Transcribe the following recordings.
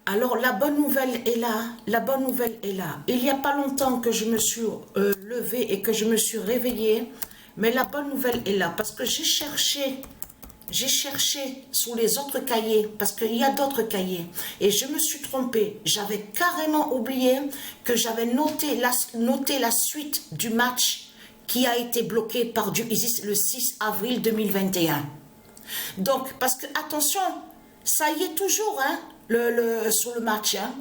Alors, la bonne nouvelle est là, la bonne nouvelle est là. Il n'y a pas longtemps que je me suis levée et que je me suis réveillée, mais la bonne nouvelle est là parce que j'ai cherché sous les autres cahiers, parce qu'il y a d'autres cahiers, et je me suis trompée. J'avais carrément oublié que j'avais noté la suite du match qui a été bloqué par du ISIS le 6 avril 2021. Donc, parce que, attention, ça y est toujours, hein, sur le match, hein,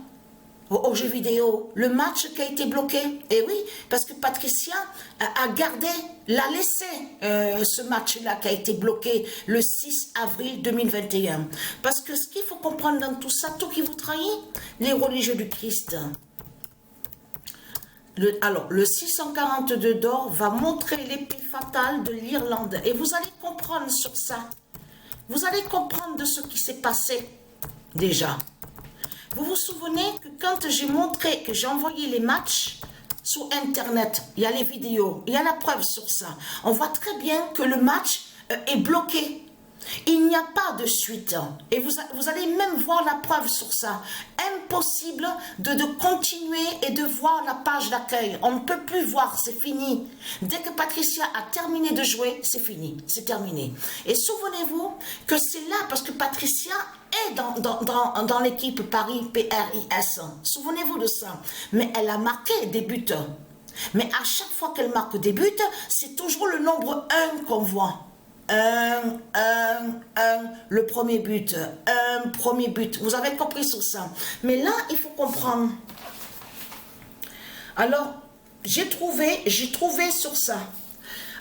au jeu vidéo, le match qui a été bloqué. Et oui, parce que Patricia a gardé, l'a laissé, ce match-là qui a été bloqué le 6 avril 2021. Parce que ce qu'il faut comprendre dans tout ça, tout qui vous trahit, les religieux du Christ. Alors, le 642 d'or va montrer l'épée fatale de l'Irlande. Et vous allez comprendre sur ça. Vous allez comprendre de ce qui s'est passé déjà. Vous vous souvenez que quand j'ai montré, que j'ai envoyé les matchs sur Internet, il y a les vidéos, il y a la preuve sur ça. On voit très bien que le match est bloqué. Il n'y a pas de suite. Et vous allez même voir la preuve sur ça. Impossible de continuer et de voir la page d'accueil. On ne peut plus voir, c'est fini. Dès que Patricia a terminé de jouer, c'est fini, c'est terminé. Et souvenez-vous que c'est là, parce que Patricia est dans l'équipe Paris PRIS. Souvenez-vous de ça. Mais elle a marqué des buts. Mais à chaque fois qu'elle marque des buts, c'est toujours le nombre 1 qu'on voit. Le premier but, premier but. Vous avez compris sur ça. Mais là, il faut comprendre. Alors, j'ai trouvé sur ça.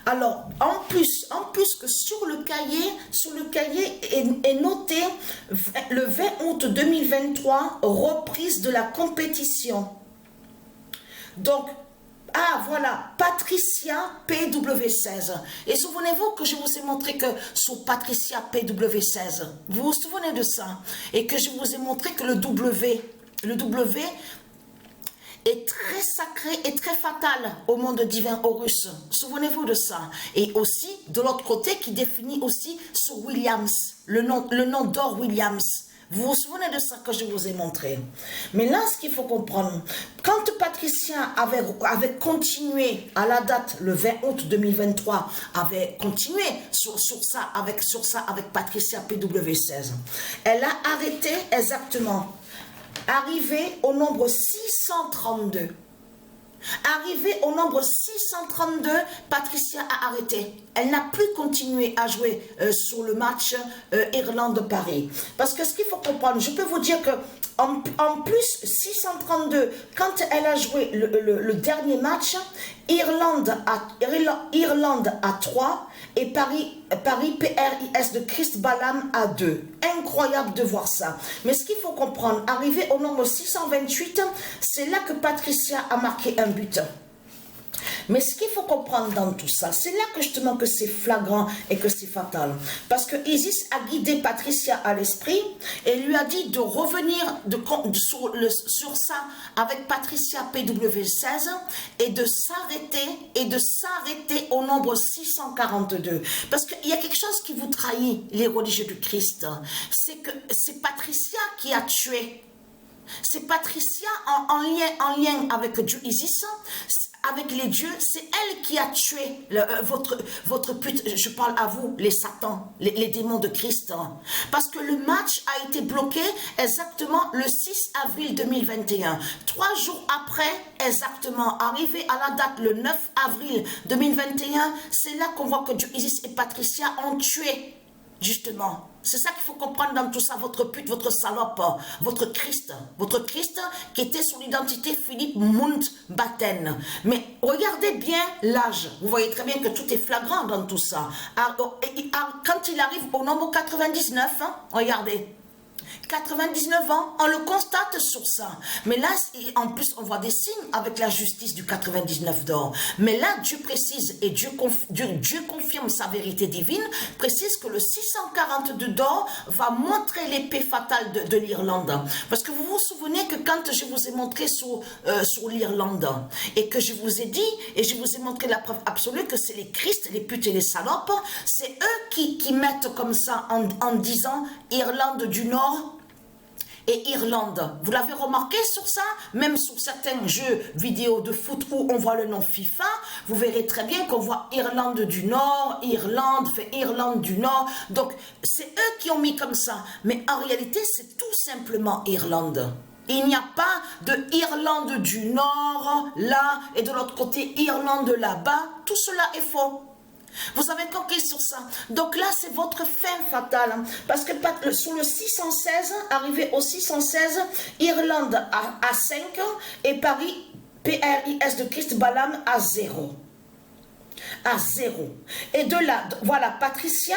Alors, en plus que sur le cahier est noté le 20 août 2023, reprise de la compétition. Donc, ah voilà, Patricia PW16. Et souvenez-vous que je vous ai montré que sur Patricia PW16, vous vous souvenez de ça? Et que je vous ai montré que le W est très sacré et très fatal au monde divin Horus. Souvenez-vous de ça. Et aussi, de l'autre côté, qui définit aussi sur Williams, le nom d'or Williams. Vous vous souvenez de ça que je vous ai montré? Mais là, ce qu'il faut comprendre, quand Patricia avait continué à la date, le 20 août 2023, avait continué sur ça avec Patricia PW16, elle a arrêté exactement, arrivé au nombre 632. Arrivée au nombre 632, Patricia a arrêté. Elle n'a plus continué à jouer sur le match Irlande-Paris. Parce que ce qu'il faut comprendre, je peux vous dire que en plus 632, quand elle a joué le dernier match, Irlande à 3 et Paris PRIS de Christ Balam à 2. Incroyable de voir ça. Mais ce qu'il faut comprendre, arrivé au nombre 628, c'est là que Patricia a marqué un but. Mais ce qu'il faut comprendre dans tout ça, c'est là que justement que c'est flagrant et que c'est fatal. Parce que Isis a guidé Patricia à l'esprit et lui a dit de revenir sur ça avec Patricia PW16 et de s'arrêter au nombre 642. Parce qu'il y a quelque chose qui vous trahit, les religieux du Christ. C'est que c'est Patricia qui a tué. C'est Patricia en lien avec Dieu Isis, avec les dieux, c'est elle qui a tué votre pute, je parle à vous, les satans, les démons de Christ. Parce que le match a été bloqué exactement le 6 avril 2021. 3 jours après, exactement, arrivé à la date le 9 avril 2021, c'est là qu'on voit que Dieu Isis et Patricia ont tué, justement. C'est ça qu'il faut comprendre dans tout ça, votre pute, votre salope, votre Christ qui était sur l'identité Philippe Mountbatten. Mais regardez bien l'âge, vous voyez très bien que tout est flagrant dans tout ça. Quand il arrive au nombre 99, hein, regardez, 99 ans, on le constate sur ça. Mais là, en plus, on voit des signes avec la justice du 99 d'or. Mais là, Dieu précise, et Dieu confirme sa vérité divine, précise que le 642 d'or va montrer l'épée fatale de l'Irlande. Parce que vous vous souvenez que quand je vous ai montré sur l'Irlande, et que je vous ai dit, et je vous ai montré la preuve absolue que c'est les Christ, les putes et les salopes, c'est eux qui mettent comme ça en disant Irlande du Nord, et Irlande. Vous l'avez remarqué sur ça? Même sur certains jeux vidéo de foot où on voit le nom FIFA, vous verrez très bien qu'on voit Irlande du Nord, Irlande, fait Irlande du Nord. Donc, c'est eux qui ont mis comme ça. Mais en réalité, c'est tout simplement Irlande. Il n'y a pas de Irlande du Nord là et de l'autre côté Irlande là-bas. Tout cela est faux. Vous avez compris sur ça. Donc là, c'est votre fin fatale. Parce que sur le 616, arrivé au 616, Irlande à 5 et Paris, PRIS de Christ Balaam à 0. À 0. Et de là, voilà, Patricia,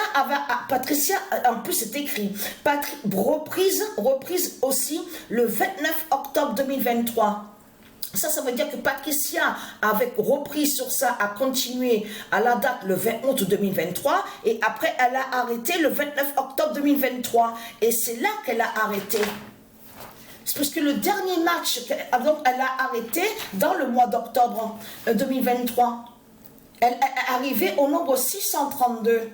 en plus c'est écrit, reprise aussi le 29 octobre 2023. Ça veut dire que Patricia avait repris sur ça, a continué à la date le 20 août 2023 et après elle a arrêté le 29 octobre 2023 et c'est là qu'elle a arrêté. C'est parce que le dernier match, donc elle a arrêté dans le mois d'octobre 2023. Elle est arrivée au nombre 632.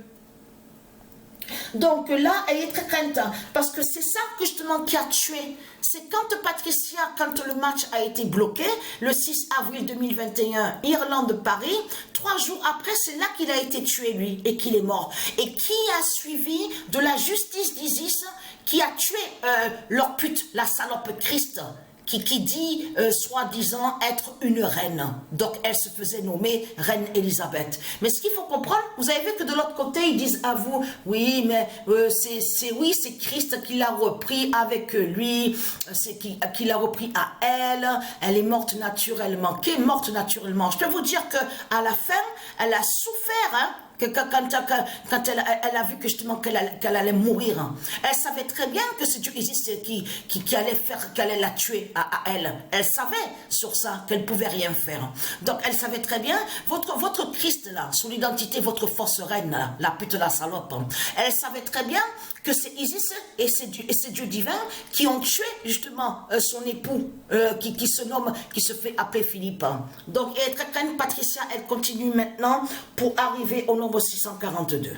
Donc là, elle est très crainte parce que c'est ça que justement qui a tué. C'est quand Patricia, quand le match a été bloqué, le 6 avril 2021, Irlande-Paris, 3 jours après, c'est là qu'il a été tué lui et qu'il est mort. Et qui a suivi de la justice d'Isis qui a tué leur pute, la salope Christ qui dit soi-disant être une reine. Donc elle se faisait nommer reine Elisabeth. Mais ce qu'il faut comprendre, vous avez vu que de l'autre côté ils disent à vous, oui mais c'est Christ qui l'a repris avec lui, c'est qui l'a repris à elle est morte naturellement. Qui est morte naturellement? Je peux vous dire que à la fin, elle a souffert, hein, quand elle a vu que justement qu'elle allait mourir, hein. Elle savait très bien que c'est Dieu Isis qui allait la tuer à elle. Elle savait sur ça qu'elle pouvait rien faire. Donc elle savait très bien, votre Christ là, sous l'identité, votre fausse reine là, la pute la salope, hein. Elle savait très bien que c'est Isis et c'est Dieu divin qui ont tué justement son époux qui se fait appeler Philippe. Donc elle est très crainte, Patricia, elle continue maintenant pour arriver au nombre 642.